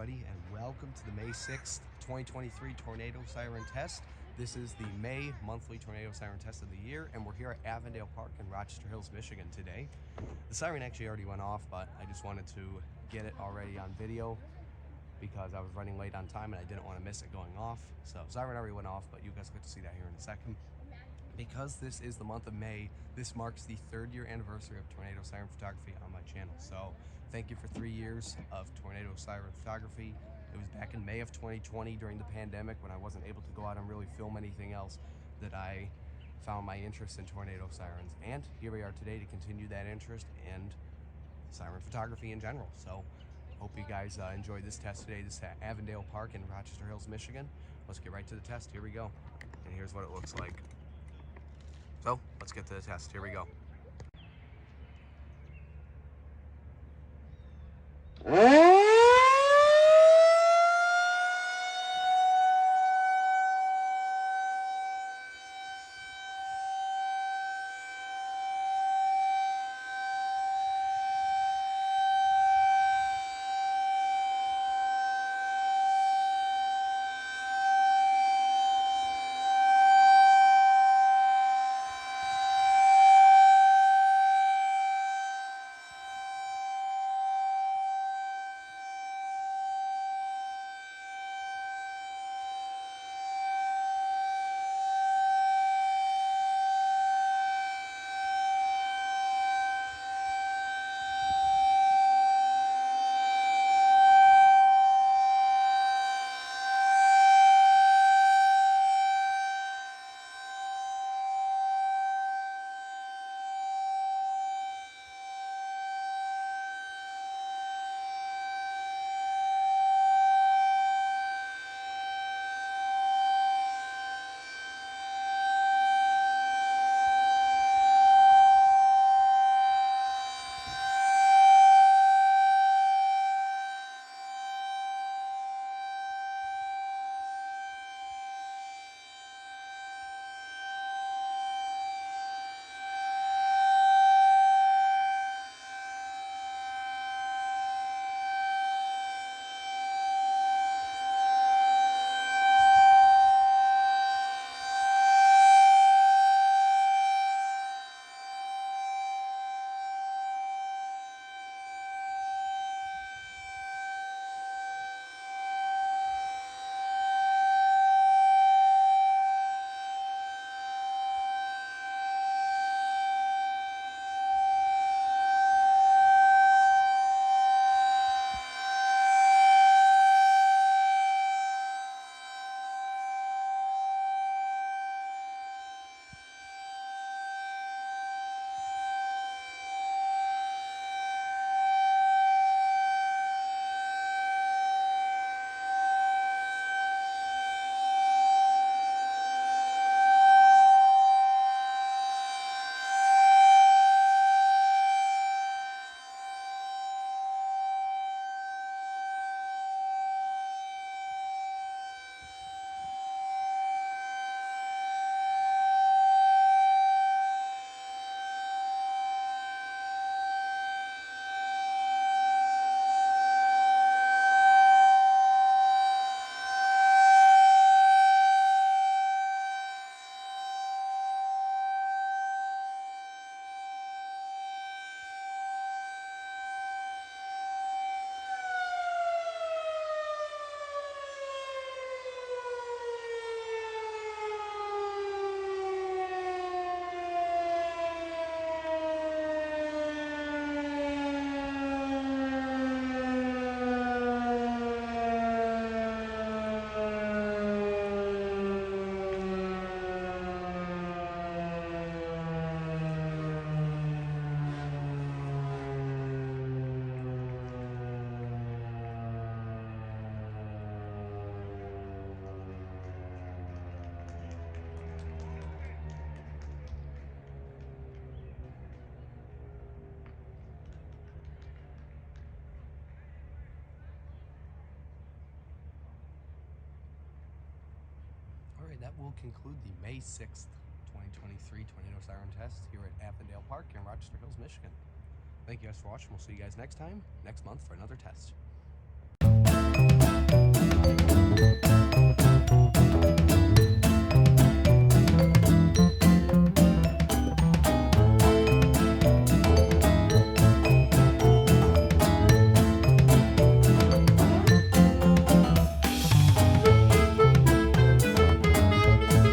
everybody, and welcome to the May 6th, 2023 Tornado Siren Test. This is the May monthly Tornado Siren Test of the year, and we're here at Avondale Park in Rochester Hills, Michigan today. The siren actually already went off, but I just wanted to get it already on video because I was running late on time and I didn't want to miss it going off. So siren already went off, but you guys get to see that here in a second. Because this is the month of May, this marks the 3rd year anniversary of Tornado Siren Photography on my channel. So thank you for 3 years of Tornado Siren Photography. It was back in May of 2020 during the pandemic when I wasn't able to go out and really film anything else that I found my interest in tornado sirens. And here we are today to continue that interest and siren photography in general. So hope you guys enjoyed this test today. This is at Avondale Park in Rochester Hills, Michigan. Let's get right to the test. Here we go. And here's what it looks like. So let's get to the test. Here we go. Alright, that will conclude the May 6th, 2023 Tornado Siren Test here at Avondale Park in Rochester Hills, Michigan. Thank you guys for watching. We'll see you guys next time, next month for another test.